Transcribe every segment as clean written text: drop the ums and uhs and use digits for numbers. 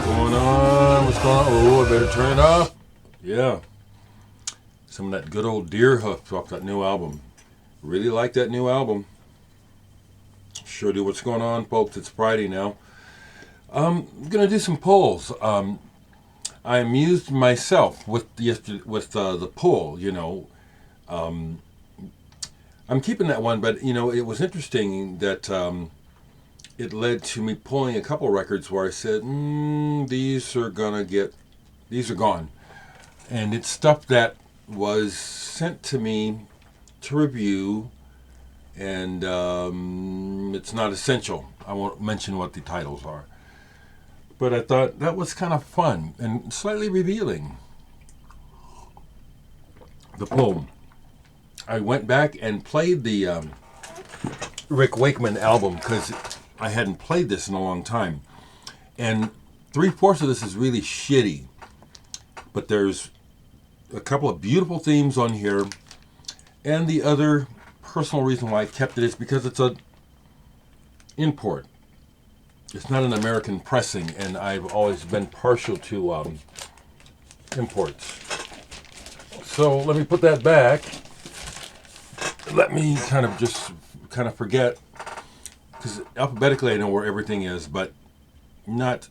going on? What's going on? Oh, I better turn it off. Yeah. Some of that good old deer hoof off that new album. Really like that new album. Sure do. What's going on, folks? It's Friday now. I'm going to do some polls. I amused myself with the poll, you know. I'm keeping that one, but, you know, it was interesting that it led to me pulling a couple records where I said, these are gone. And it's stuff that was sent to me to review, and it's not essential. I won't mention what the titles are. But I thought that was kind of fun and slightly revealing. The poem. I went back and played the Rick Wakeman album because I hadn't played this in a long time. And 3/4 of this is really shitty. But there's a couple of beautiful themes on here. And the other personal reason why I kept it is because it's an import. It's not an American pressing, and I've always been partial to imports. So let me put that back. Let me kind of forget, because alphabetically I know where everything is, but not.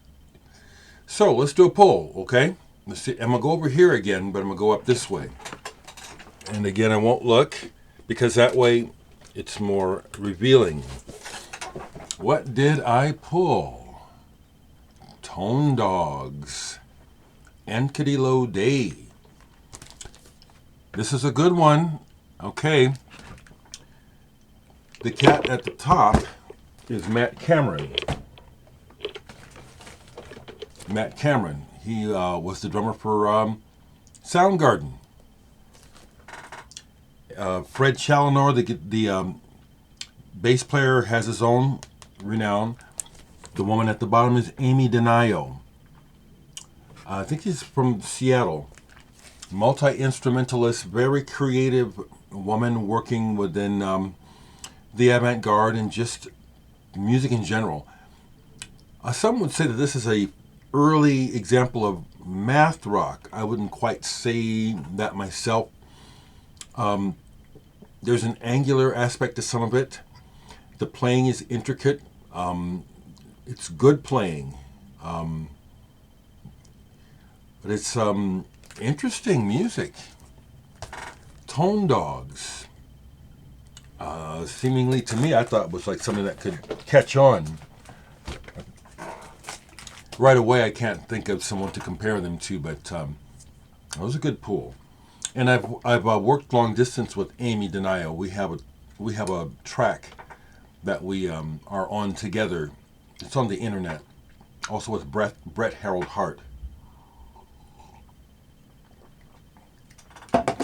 So let's do a poll, okay? Let's see. I'm going to go over here again, but I'm going to go up this way. And again, I won't look, because that way it's more revealing. What did I pull? Tone Dogs. Ankety Low Day. This is a good one. Okay. The cat at the top is Matt Cameron. Matt Cameron. He was the drummer for Soundgarden. Fred Challinor, the bass player, has his own renown. The woman at the bottom is Amy Denio. I think she's from Seattle. Multi-instrumentalist, very creative woman working within the avant-garde and just music in general. Some would say that this is a early example of math rock. I wouldn't quite say that myself. There's an angular aspect to some of it. The playing is intricate. It's good playing. But it's interesting music. Tone Dogs. Seemingly to me, I thought it was like something that could catch on. Right away, I can't think of someone to compare them to, but it was a good pool. And I've worked long distance with Amy Denio. We have a track that we are on together. It's on the internet. Also with Brett Harold Hart.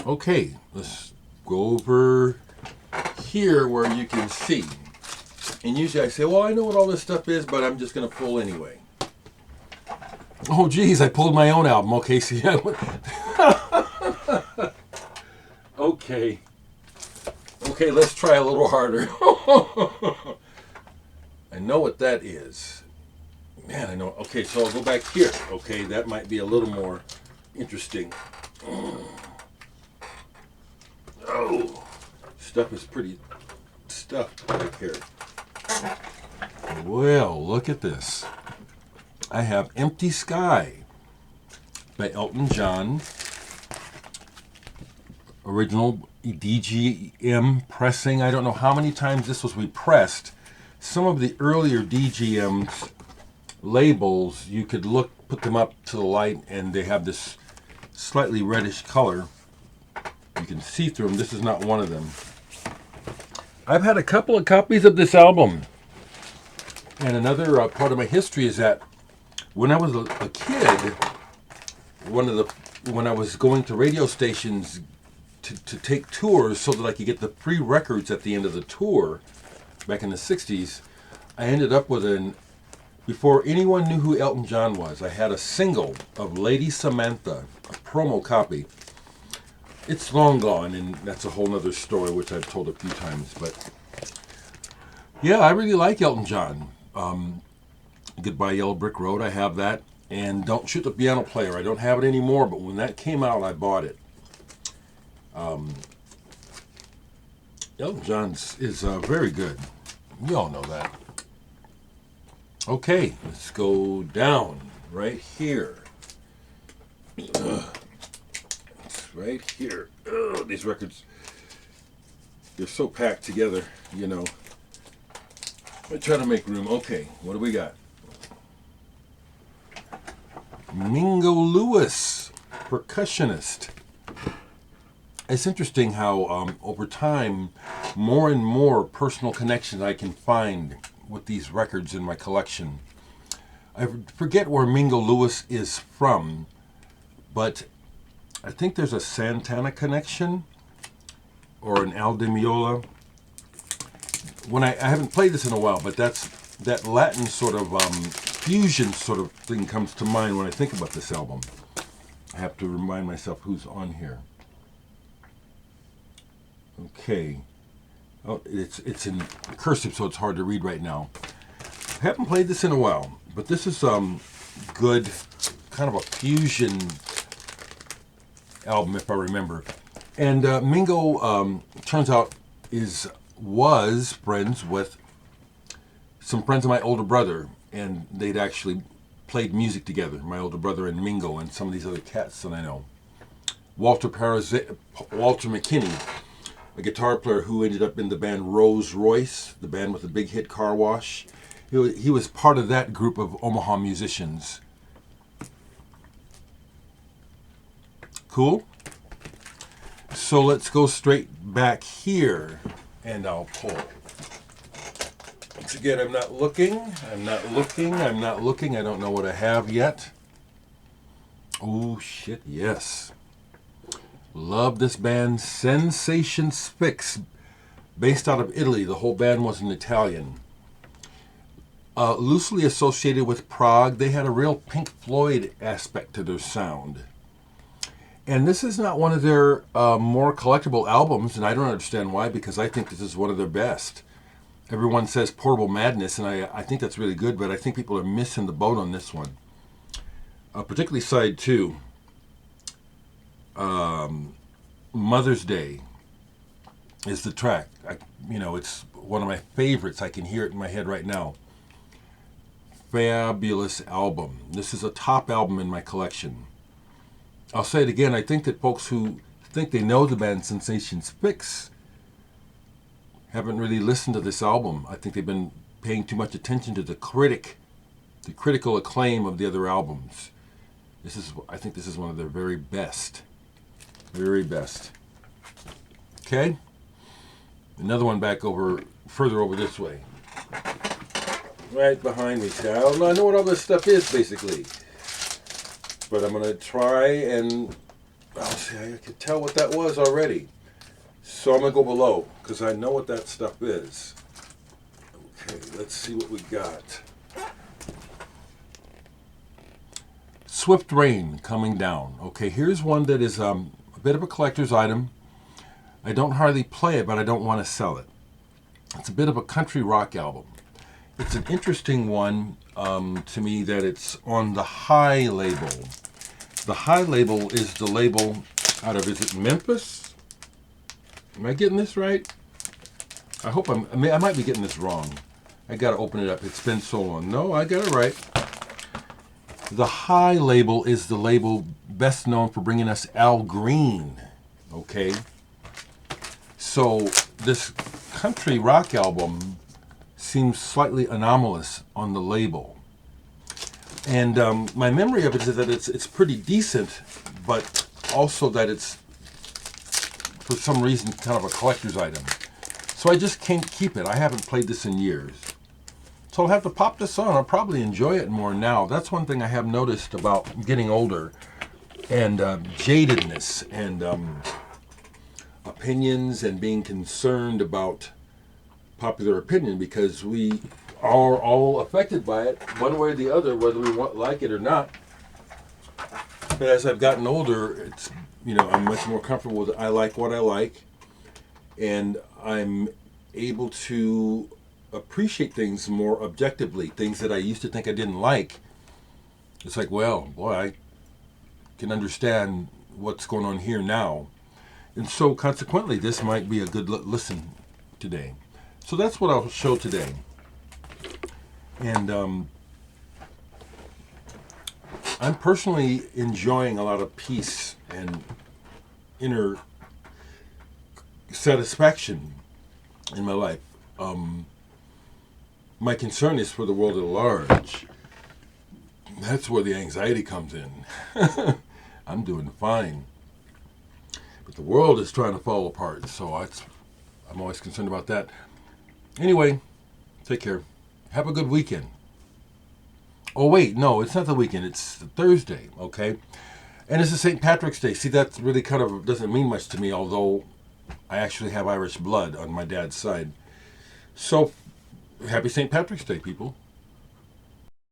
Okay, let's go over here where you can see. And usually I say, well, I know what all this stuff is, but I'm just going to pull anyway. Oh, geez, I pulled my own album. Okay, see. Okay. Okay, let's try a little harder. I know what that is. Man, I know. Okay, so I'll go back here. Okay, that might be a little more interesting. Oh, stuff is pretty stuffed right here. Well, look at this. I have Empty Sky by Elton John. Original DGM pressing. I don't know how many times this was repressed. Some of the earlier DGM's labels, you could put them up to the light, and they have this slightly reddish color. You can see through them. This is not one of them. I've had a couple of copies of this album. And another part of my history is that when I was a kid, when I was going to radio stations to take tours so that I could get the free records at the end of the tour, back in the 60s, I ended up with before anyone knew who Elton John was, I had a single of Lady Samantha, a promo copy. It's long gone, and that's a whole nother story, which I've told a few times. But yeah, I really like Elton John. Goodbye Yellow Brick Road, I have that. And Don't Shoot the Piano Player. I don't have it anymore, but when that came out, I bought it. Elton John is very good. You all know that. Okay, let's go down right here. It's right here. Ugh, these records, they're so packed together, you know. I try to make room. Okay, what do we got? Mingo Lewis, percussionist. It's interesting how over time, more and more personal connections I can find with these records in my collection. I forget where Mingo Lewis is from, but I think there's a Santana connection or an Al Di Meola. When I haven't played this in a while, but that Latin sort of fusion sort of thing comes to mind when I think about this album. I have to remind myself who's on here. Okay. Oh, it's in cursive, so it's hard to read right now. I haven't played this in a while, but this is good, kind of a fusion album, if I remember. And Mingo, turns out, was friends with some friends of my older brother, and they'd actually played music together, my older brother and Mingo and some of these other cats that I know. Walter McKinney, a guitar player who ended up in the band Rolls Royce, the band with the big hit Car Wash. He was part of that group of Omaha musicians. Cool? So let's go straight back here, and I'll pull. Once again, I'm not looking. I don't know what I have yet. Oh, shit, yes. Love this band, Sensation Spix, based out of Italy. The whole band was in Italian. Loosely associated with prog, they had a real Pink Floyd aspect to their sound. And this is not one of their more collectible albums, and I don't understand why, because I think this is one of their best. Everyone says Portable Madness, and I think that's really good, but I think people are missing the boat on this one. Particularly side 2. Mother's Day is the track. It's one of my favorites. I can hear it in my head right now. Fabulous album. This is a top album in my collection. I'll say it again. I think that folks who think they know the band Sensation Spix haven't really listened to this album. I think they've been paying too much attention to the critical acclaim of the other albums. I think this is one of their very best. Very best. Okay? Another one further over this way. Right behind me. I know what all this stuff is, basically. But I'm going to try and... I could tell what that was already. So I'm going to go below, because I know what that stuff is. Okay, let's see what we got. Swift Rain, Coming Down. Okay, here's one that is a bit of a collector's item. I don't hardly play it, but I don't want to sell it. It's a bit of a country rock album. It's an interesting one to me that it's on the High label. The High label is the label out of, is it Memphis? Am I getting this right? I might be getting this wrong. I got to open it up. It's been so long. No, I got it right. The High label is the label best known for bringing us Al Green. Okay? So this country rock album seems slightly anomalous on the label. And my memory of it is that it's pretty decent, but also that it's, for some reason, kind of a collector's item. So I just can't keep it. I haven't played this in years. So I'll have to pop this on. I'll probably enjoy it more now. That's one thing I have noticed about getting older, and jadedness, and opinions, and being concerned about popular opinion, because we are all affected by it one way or the other, whether we like it or not. But as I've gotten older, it's, I'm much more comfortable with I like what I like, and I'm able to appreciate things more objectively. Things that I used to think I didn't like, It's like, well, boy, I can understand what's going on here now. And so consequently, this might be a good listen today. So that's what I'll show today. And I'm personally enjoying a lot of peace and inner satisfaction in my life. My concern is for the world at large. That's where the anxiety comes in. I'm doing fine. But the world is trying to fall apart, so I'm always concerned about that. Anyway, take care. Have a good weekend. Oh, wait, no, it's not the weekend. It's Thursday, okay? And it's the St. Patrick's Day. See, that really kind of doesn't mean much to me, although I actually have Irish blood on my dad's side. So, happy St. Patrick's Day, people.